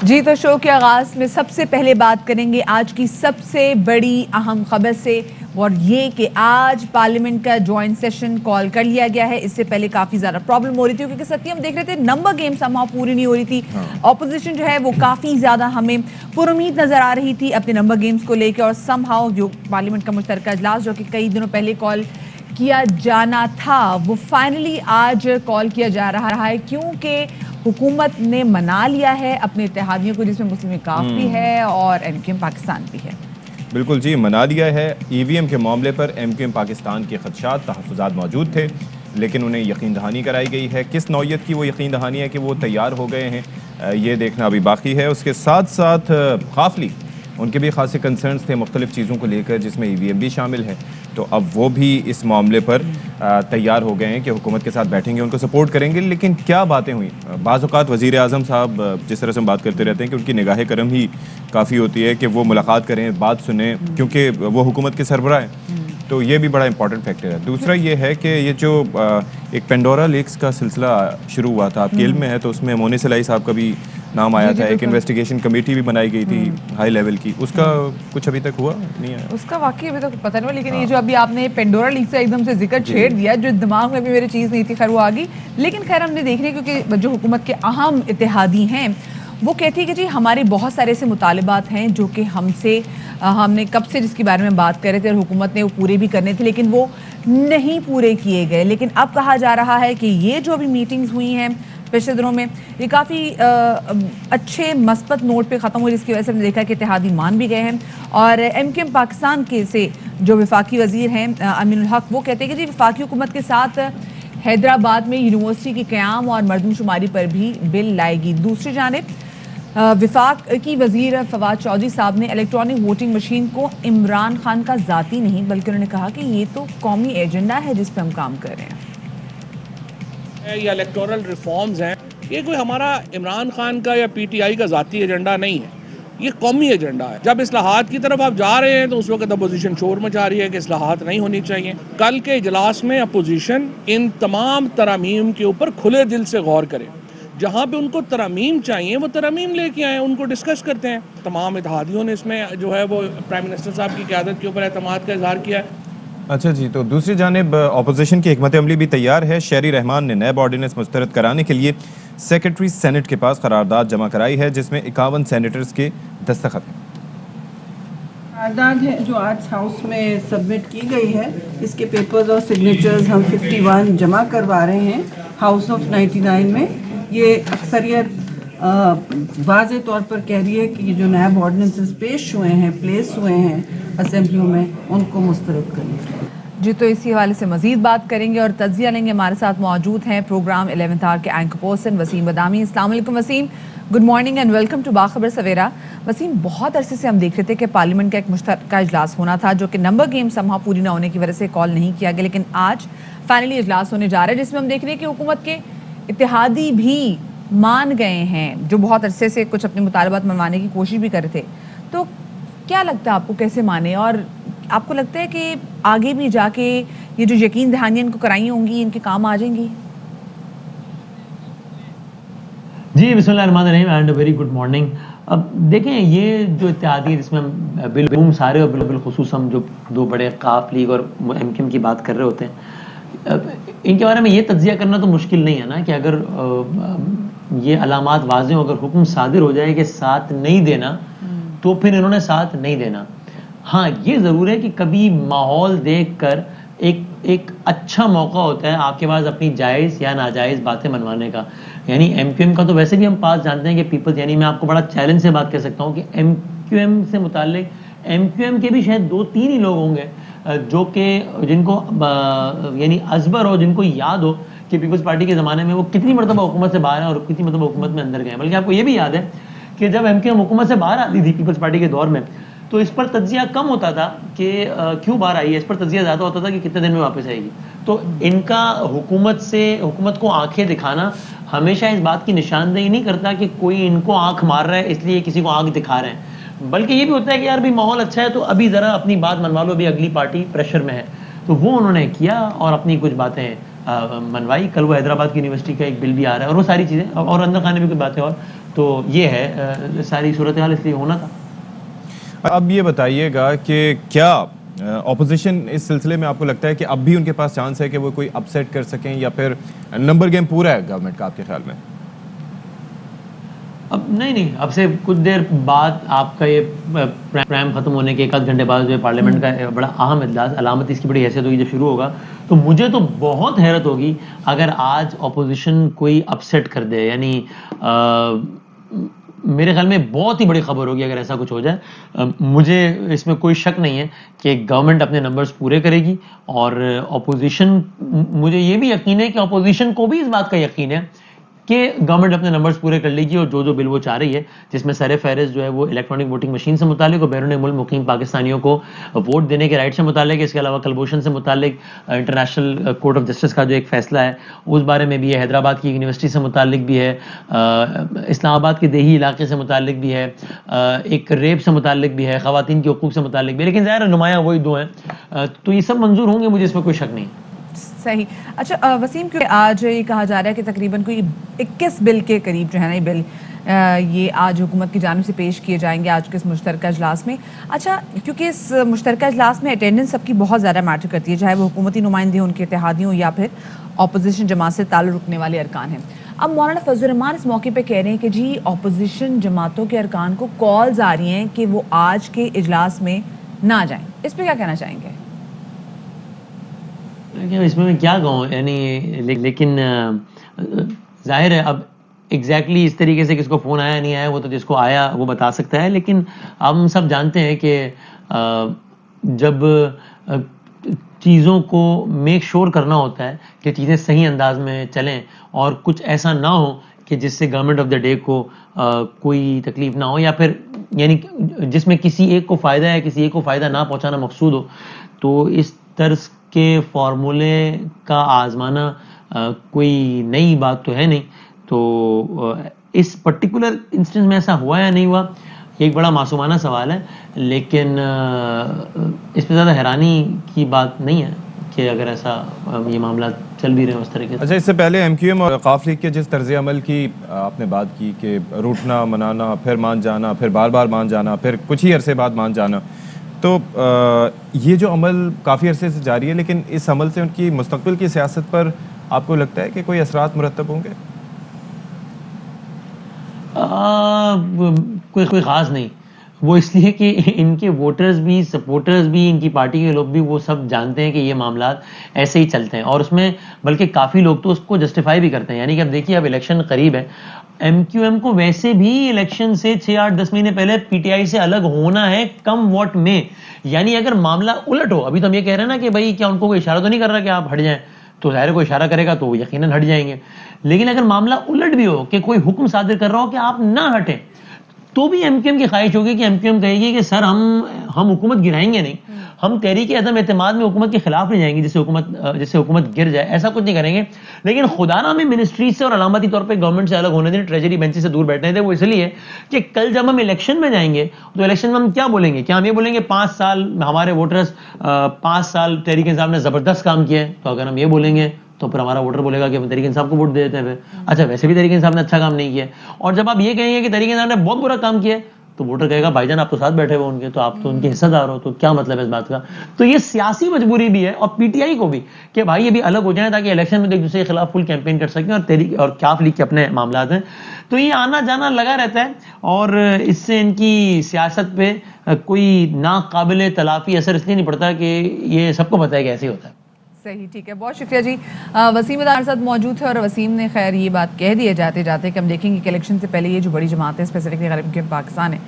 جی تو شو کے آغاز میں سب سے پہلے بات کریں گے آج کی سب سے بڑی اہم خبر سے، اور یہ کہ آج پارلیمنٹ کا جوائنٹ سیشن کال کر لیا گیا ہے۔ اس سے پہلے کافی زیادہ پرابلم ہو رہی تھی کیونکہ ستی ہم دیکھ رہے تھے نمبر گیم سمہاؤ پوری نہیں ہو رہی تھی۔ اپوزیشن جو ہے وہ کافی زیادہ ہمیں پر امید نظر آ رہی تھی اپنے نمبر گیمز کو لے کے، اور سمہاؤ جو پارلیمنٹ کا مشترکہ اجلاس جو کہ کئی دنوں پہلے کال کیا جانا تھا وہ فائنلی آج کال کیا جا رہا ہے، کیونکہ حکومت نے منا لیا ہے اپنے اتحادیوں کو، جس میں مسلم کاف بھی ہے اور ایم کیو ایم پاکستان بھی ہے۔ بالکل جی، منا لیا ہے۔ ای وی ایم کے معاملے پر ایم کیو ایم پاکستان کے خدشات تحفظات موجود تھے، لیکن انہیں یقین دہانی کرائی گئی ہے۔ کس نوعیت کی وہ یقین دہانی ہے کہ وہ تیار ہو گئے ہیں، یہ دیکھنا ابھی باقی ہے۔ اس کے ساتھ ساتھ قافلی ان کے بھی خاصے کنسرنز تھے مختلف چیزوں کو لے کر، جس میں ای وی ایم بھی شامل ہے، تو اب وہ بھی اس معاملے پر تیار ہو گئے ہیں کہ حکومت کے ساتھ بیٹھیں گے، ان کو سپورٹ کریں گے۔ لیکن کیا باتیں ہوئیں؟ بعض اوقات وزیر اعظم صاحب جس طرح سے ہم بات کرتے رہتے ہیں کہ ان کی نگاہ کرم ہی کافی ہوتی ہے کہ وہ ملاقات کریں، بات سنیں، کیونکہ وہ حکومت کے سربراہ ہیں، تو یہ بھی بڑا امپورٹنٹ فیکٹر ہے۔ دوسرا یہ ہے کہ یہ جو ایک پینڈورا لیکس کا سلسلہ شروع ہوا تھا، آپ کے علم میں ہے، تو اس میں مونی سلائی صاحب کا بھی نام آیا تھا، ایک انویسٹیگیشن کمیٹی بھی بنائی گئی تھی ہائی لیول کی، اس کا کچھ ابھی تک ہوا نہیں ہے؟ اس کا واقعی ابھی تک پتہ نہیں ہوا، لیکن یہ جو ابھی آپ نے پینڈورا لیک سے ایک دم سے ذکر چھیڑ دیا، جو دماغ میں بھی میرے چیز نہیں تھی، خیر وہ آگئی، لیکن خیر ہم نے دیکھ رہے کیونکہ جو حکومت کے اہم اتحادی ہیں وہ کہتی ہے کہ جی ہمارے بہت سارے ایسے مطالبات ہیں جو کہ ہم نے کب سے جس کے بارے میں بات کر رہے تھے اور حکومت نے وہ پورے بھی کرنے تھے، لیکن وہ نہیں پورے کیے گئے۔ لیکن اب کہا جا رہا ہے کہ یہ جو ابھی میٹنگز ہوئی ہیں پچھلے دنوں میں، یہ کافی اچھے مثبت نوٹ پہ ختم ہوئی، جس کی وجہ سے ہم نے دیکھا کہ اتحادی مان بھی گئے ہیں۔ اور ایم کیو ایم پاکستان کے سے جو وفاقی وزیر ہیں امین الحق، وہ کہتے ہیں کہ جی وفاقی حکومت کے ساتھ حیدرآباد میں یونیورسٹی کے قیام اور مردم شماری پر بھی بل لائے گی۔ دوسری جانب وفاق کی وزیر فواد چودھری صاحب نے الیکٹرانک ووٹنگ مشین کو عمران خان کا ذاتی نہیں بلکہ انہوں نے کہا کہ یہ تو قومی ایجنڈا ہے جس پہ ہم کام کر رہے ہیں۔ یہ الیکٹورل ریفارمز ہیں، یہ کوئی ہمارا عمران خان کا یا پی ٹی آئی کا ذاتی ایجنڈا نہیں ہے، یہ قومی ایجنڈا ہے۔ جب اصلاحات کی طرف آپ جا رہے ہیں تو اس وقت اپوزیشن شور مچا رہی ہے کہ اصلاحات نہیں ہونی چاہیے۔ کل کے اجلاس میں اپوزیشن ان تمام ترامیم کے اوپر کھلے دل سے غور کرے، جہاں پہ ان کو ترامیم چاہیے وہ ترامیم لے کے آئیں، ان کو ڈسکس کرتے ہیں۔ تمام اتحادیوں نے اس میں جو ہے وہ پرائم منسٹر صاحب کی قیادت کے اوپر اعتماد کا اظہار کیا ہے۔ اچھا جی، تو دوسری جانب اپوزیشن کی حکمت عملی بھی تیار ہے۔ شہری رحمان نے نیب آرڈیننس مسترد کرانے کے لیے سیکرٹری سینٹ کے پاس قرارداد جمع کرائی ہے، جس میں 51 سینیٹرز کے دستخط ہیں۔ قرارداد ہے جو آج ہاؤس میں سبمٹ کی گئی ہے، اس کے پیپرز اور سگنیچرز ہم 51 جمع کروا رہے ہیں ہاؤس آف 99 میں۔ یہ اکثریت واضح طور پر کہہ رہی ہے کہ یہ جو نیب آرڈیننسز پیش ہوئے ہیں، پلیس ہوئے ہیں اسمبلیوں میں، ان کو مسترد کریں۔ جی تو اسی حوالے سے مزید بات کریں گے اور تجزیہ لیں گے۔ ہمارے ساتھ موجود ہیں پروگرام 11th آور کے اینکر پرسن وسیم بدامی۔ السلام علیکم Waseem, good morning and welcome to Bakhabar Savera. Wasim, بہت عرصے سے ہم دیکھ رہے تھے کہ پارلیمنٹ کا ایک مشترکہ اجلاس ہونا تھا جو کہ نمبر گیم سمہاؤ پوری نہ ہونے کی وجہ سے کال نہیں کیا گیا، لیکن آج فائنلی اجلاس ہونے جا رہا ہے، جس میں ہم دیکھ رہے ہیں کہ حکومت کے اتحادی بھی مان گئے ہیں، جو بہت عرصے سے کچھ اپنے مطالبات منوانے کی کوشش بھی کر رہے تھے۔ تو کیا لگتا ہے آپ کو کیسے مانے، اور آپ کو لگتا ہے کہ آگے بھی جا کے یہ جو یقین دہانیاں ان کو کرائی ہوں گی ان کے کام آ جائیں گی؟ جی بسم اللہ الرحمن الرحیم اینڈ ویری گڈ مارننگ۔ اب دیکھیں یہ جو اتحادی جس میں ہم بالعموم سارے اور بالخصوص ہم جو دو بڑے قاف لیگ اور ایم کیو ایم کی بات کر رہے ہوتے ہیں، ان کے بارے میں یہ تجزیہ کرنا تو مشکل نہیں ہے نا کہ اگر یہ علامات واضح ہو، اگر حکم صادر ہو جائے کہ ساتھ نہیں دینا تو پھر انہوں نے ساتھ نہیں دینا۔ ہاں یہ ضرور ہے کہ کبھی ماحول دیکھ کر ایک اچھا موقع ہوتا ہے آپ کے پاس اپنی جائز یا ناجائز باتیں منوانے کا۔ یعنی ایم کیو ایم کا تو ویسے بھی ہم پاس جانتے ہیں کہ پیپلز، یعنی میں آپ کو بڑا چیلنج سے بات کہہ سکتا ہوں کہ ایم کیو ایم سے متعلق ایم کیو ایم کے بھی شاید 2-3 ہی لوگ ہوں گے جو کہ جن کو یعنی ازبر ہو، جن کو یاد ہو کہ پیپلز پارٹی کے زمانے میں وہ کتنی مرتبہ حکومت سے باہر ہیں اور کتنی مرتبہ حکومت میں اندر گئے۔ بلکہ آپ کو یہ بھی یاد ہے کہ جب ایم کیو ایم حکومت سے باہر آتی تھی پیپلز پارٹی کے دور میں، تو اس پر تجزیہ کم ہوتا تھا کہ کیوں باہر آئی ہے، اس پر تجزیہ زیادہ ہوتا تھا کہ کتنے دن میں واپس آئے گی۔ تو ان کا حکومت کو آنکھیں دکھانا ہمیشہ اس بات کی نشاندہی نہیں کرتا کہ کوئی ان کو آنکھ مار رہا ہے اس لیے کسی کو آنکھ دکھا رہے ہیں، بلکہ یہ بھی ہوتا ہے کہ یار بھی ماحول اچھا ہے تو ابھی ذرا اپنی بات منوا لو، ابھی اگلی پارٹی پریشر میں ہے۔ تو وہ انہوں نے کیا اور اپنی کچھ باتیں منوائی۔ کل وہ حیدرآباد کی یونیورسٹی کا ایک بل بھی آ رہا ہے اور وہ ساری چیزیں اور اندر خانے بھی کچھ باتیں اور تو یہ ہے ساری صورتحال، اس لیے ہونا تھا۔ اب یہ بتائیے گا کہ کیا اپوزیشن اس سلسلے میں آپ کو لگتا ہے کہ اب بھی ان کے پاس چانس ہے کہ وہ کوئی اپ سیٹ کر سکیں، یا پھر نمبر گیم پورا ہے گورنمنٹ کا آپ کے خیال میں؟ اب نہیں، اب سے کچھ دیر بعد آپ کا یہ پرائم ختم ہونے کے ایک آدھ گھنٹے بعد جو پارلیمنٹ کا بڑا اہم اجلاس، علامتی اس کی بڑی حیثیت ہوگی جب شروع ہوگا، تو مجھے تو بہت حیرت ہوگی اگر آج اپوزیشن کوئی اپ سیٹ کر دے، یعنی میرے خیال میں بہت ہی بڑی خبر ہوگی اگر ایسا کچھ ہو جائے۔ مجھے اس میں کوئی شک نہیں ہے کہ گورنمنٹ اپنے نمبرز پورے کرے گی، اور اپوزیشن، مجھے یہ بھی یقین ہے کہ اپوزیشن کو بھی اس بات کا یقین ہے کہ گورنمنٹ اپنے نمبرز پورے کر لے گی، اور جو بل وہ چاہ رہی ہے، جس میں سر فہرست جو ہے وہ الیکٹرانک ووٹنگ مشین سے متعلق اور بیرون ملک مقیم پاکستانیوں کو ووٹ دینے کے رائٹ سے متعلق ہے، اس کے علاوہ کلبھوشن سے متعلق انٹرنیشنل کورٹ آف جسٹس کا جو ایک فیصلہ ہے اس بارے میں بھی ہے، حیدرآباد کی یونیورسٹی سے متعلق بھی ہے، اسلام آباد کے دیہی علاقے سے متعلق بھی ہے، ایک ریپ سے متعلق بھی ہے، خواتین کے حقوق سے متعلق بھی ہے، لیکن ظاہر نمایاں وہی دو ہیں، تو یہ سب منظور ہوں گے، مجھے اس میں کوئی شک نہیں۔ صحیح۔ اچھا وسیم، کیونکہ آج یہ کہا جا رہا ہے کہ تقریباً کوئی 21 بل کے قریب جو ہے نا یہ بل یہ آج حکومت کی جانب سے پیش کیے جائیں گے آج کے اس مشترکہ اجلاس میں۔ اچھا، کیونکہ اس مشترکہ اجلاس میں اٹینڈنس سب کی بہت زیادہ میٹر کرتی ہے، چاہے وہ حکومتی نمائندے ہوں، ان کے اتحادی ہوں، یا پھر اپوزیشن جماعت سے تعلق رکھنے والے ارکان ہیں۔ اب مولانا فضل الرحمان اس موقع پہ کہہ رہے ہیں کہ جی اپوزیشن جماعتوں کے ارکان کو کالز آ رہی ہیں کہ وہ آج کے اجلاس میں نہ جائیں، اس پہ کیا کہنا چاہیں گے؟ اس میں کیا کہوں، یعنی لیکن ظاہر ہے اب ایگزیکٹلی اس طریقے سے کس کو فون آیا نہیں آیا، وہ تو جس کو آیا وہ بتا سکتا ہے، لیکن ہم سب جانتے ہیں کہ جب چیزوں کو میک شور کرنا ہوتا ہے کہ چیزیں صحیح انداز میں چلیں اور کچھ ایسا نہ ہو کہ جس سے گورنمنٹ آف دا ڈے کو کوئی تکلیف نہ ہو، یا پھر یعنی جس میں کسی ایک کو فائدہ ہے، کسی ایک کو فائدہ نہ پہنچانا مقصود ہو، تو اس طرز کے فارمولے کا آزمانا کوئی نئی بات تو ہے نہیں۔ تو اس پرٹیکولر انسٹنس میں ایسا ہوا یا نہیں ہوا، یہ ایک بڑا معصومانہ سوال ہے، لیکن اس پہ زیادہ حیرانی کی بات نہیں ہے کہ اگر ایسا یہ معاملات چل بھی رہے ہیں اس طریقے سے۔ اچھا، اس سے پہلے ایم کیو ایم اور وقاف لیگ کے جس طرز عمل کی آپ نے بات کی کہ روٹنا منانا، پھر مان جانا، پھر بار بار مان جانا، پھر کچھ ہی عرصے بعد مان جانا، تو یہ جو عمل کافی عرصے سے جاری ہے، لیکن اس عمل سے ان کی مستقبل کی سیاست پر آپ کو لگتا ہے کہ کوئی اثرات مرتب ہوں گے؟ کوئی خاص نہیں، وہ اس لیے کہ ان کے ووٹرز بھی، سپورٹرز بھی، ان کی پارٹی کے لوگ بھی، وہ سب جانتے ہیں کہ یہ معاملات ایسے ہی چلتے ہیں، اور اس میں بلکہ کافی لوگ تو اس کو جسٹیفائی بھی کرتے ہیں۔ یعنی کہ اب دیکھیے، اب الیکشن قریب ہے، ایم کیو ایم کو ویسے بھی الیکشن سے 6 8 10 مہینے پہلے پی ٹی آئی سے الگ ہونا ہے، کم واٹ میں۔ یعنی اگر معاملہ الٹ ہو، ابھی تو ہم یہ کہہ رہے ہیں نا کہ بھائی کیا ان کو کوئی اشارہ تو نہیں کر رہا کہ آپ ہٹ جائیں، تو ظاہر کوئی اشارہ کرے گا تو وہ یقیناً ہٹ جائیں گے، لیکن اگر معاملہ الٹ بھی ہو کہ کوئی حکم صادر کر رہا ہو کہ آپ نہ ہٹیں، تو بھی ایم کیو ایم کی خواہش ہوگی کہ ایم کیو ایم کہے گی کہ سر ہم حکومت گرائیں گے نہیں، ہم تحریک عدم اعتماد میں حکومت کے خلاف نہیں جائیں گے جس سے حکومت گر جائے، ایسا کچھ نہیں کریں گے۔ لیکن خدا نہ ہمیں منسٹری سے اور علامتی طور پہ گورنمنٹ سے الگ ہونے دیں، ٹریجری بینچ سے دور بیٹھنے دیں، وہ اس لیے کہ کل جب ہم الیکشن میں جائیں گے تو الیکشن میں ہم کیا بولیں گے؟ کیا ہم یہ بولیں گے 5 سال ہمارے ووٹرز 5 سال تحریک انصاف نے زبردست کام کیا ہے؟ تو اگر ہم یہ بولیں گے تو پھر ہمارا ووٹر بولے گا کہ ہم تحریک انصاف کو ووٹ دے دیتے ہیں پھر، اچھا ویسے بھی تحریک انصاف نے اچھا کام نہیں کیا، اور جب آپ یہ کہیں گے کہ تحریک انصاف نے بہت برا کام کیا ہے تو ووٹر کہے گا بھائی جان آپ تو ساتھ بیٹھے ہوئے ان کے، تو آپ تو ان کے حصہ دار ہو، تو کیا مطلب ہے اس بات کا؟ تو یہ سیاسی مجبوری بھی ہے، اور پی ٹی آئی کو بھی، کہ بھائی یہ بھی الگ ہو جائیں تاکہ الیکشن میں ایک دوسرے کے خلاف فل کیمپین کر سکیں، اور تحریک اور کاف لیگ کے اپنے معاملات ہیں، تو یہ آنا جانا لگا رہتا ہے، اور اس سے ان کی سیاست پہ کوئی ناقابل تلافی اثر اس لیے نہیں پڑتا کہ یہ سب کو پتہ ہے کہ ایسے ہی ہوتا ہے۔ صحیح، ٹھیک ہے، بہت شکریہ جی۔ وسیم ہمارے ساتھ موجود تھے، اور وسیم نے خیر یہ بات کہہ دی ہے جاتے جاتے کہ ہم دیکھیں گے کہ الیکشن سے پہلے یہ جو بڑی جماعت ہے اسپیسیفکلی غالب کے پاکستان ہے،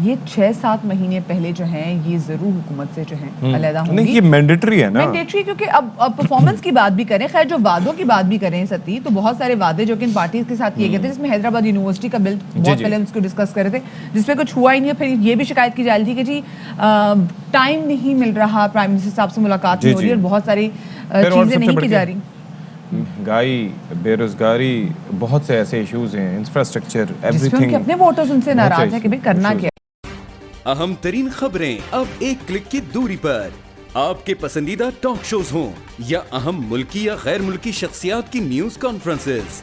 یہ 6-7 مہینے پہلے جو ہیں یہ ضرور حکومت سے جو ہیں علیحدہ ہوں گی۔ نہیں، یہ مینڈیٹری ہے نا، مینڈیٹری، کیونکہ اب پرفارمنس کی بات بھی کریں، خیر جو وعدوں کی بات بھی کریں ستی، تو بہت سارے وعدے جو کہ ان پارٹیز کے ساتھ کیے گئے تھے، جس میں حیدرآباد یونیورسٹی کا بل بہت پہلے ہم اس کو ڈسکس کر رہے تھے، جس پہ کچھ ہوا ہی نہیں ہے۔ پھر یہ بھی شکایت کی جا رہی تھی کہ جی ٹائم نہیں مل رہا، پرائم منسٹر صاحب سے ملاقات نہیں ہو رہی، اور بہت ساری چیزیں نہیں کی جا رہی، مہنگائی، بے روزگاری، بہت سے ایسے ایشوز ہیں، انفراسٹرکچر، ایوری جس پہ ان کے اپنے ووٹرز ان سے ناراض ہیں کہ بھائی کرنا کیا ہے۔ اہم ترین خبریں اب ایک کلک کی دوری پر، آپ کے پسندیدہ ٹاک شوز ہوں یا اہم ملکی یا غیر ملکی شخصیات کی نیوز کانفرنسز،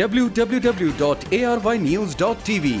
www.arYnews.tv।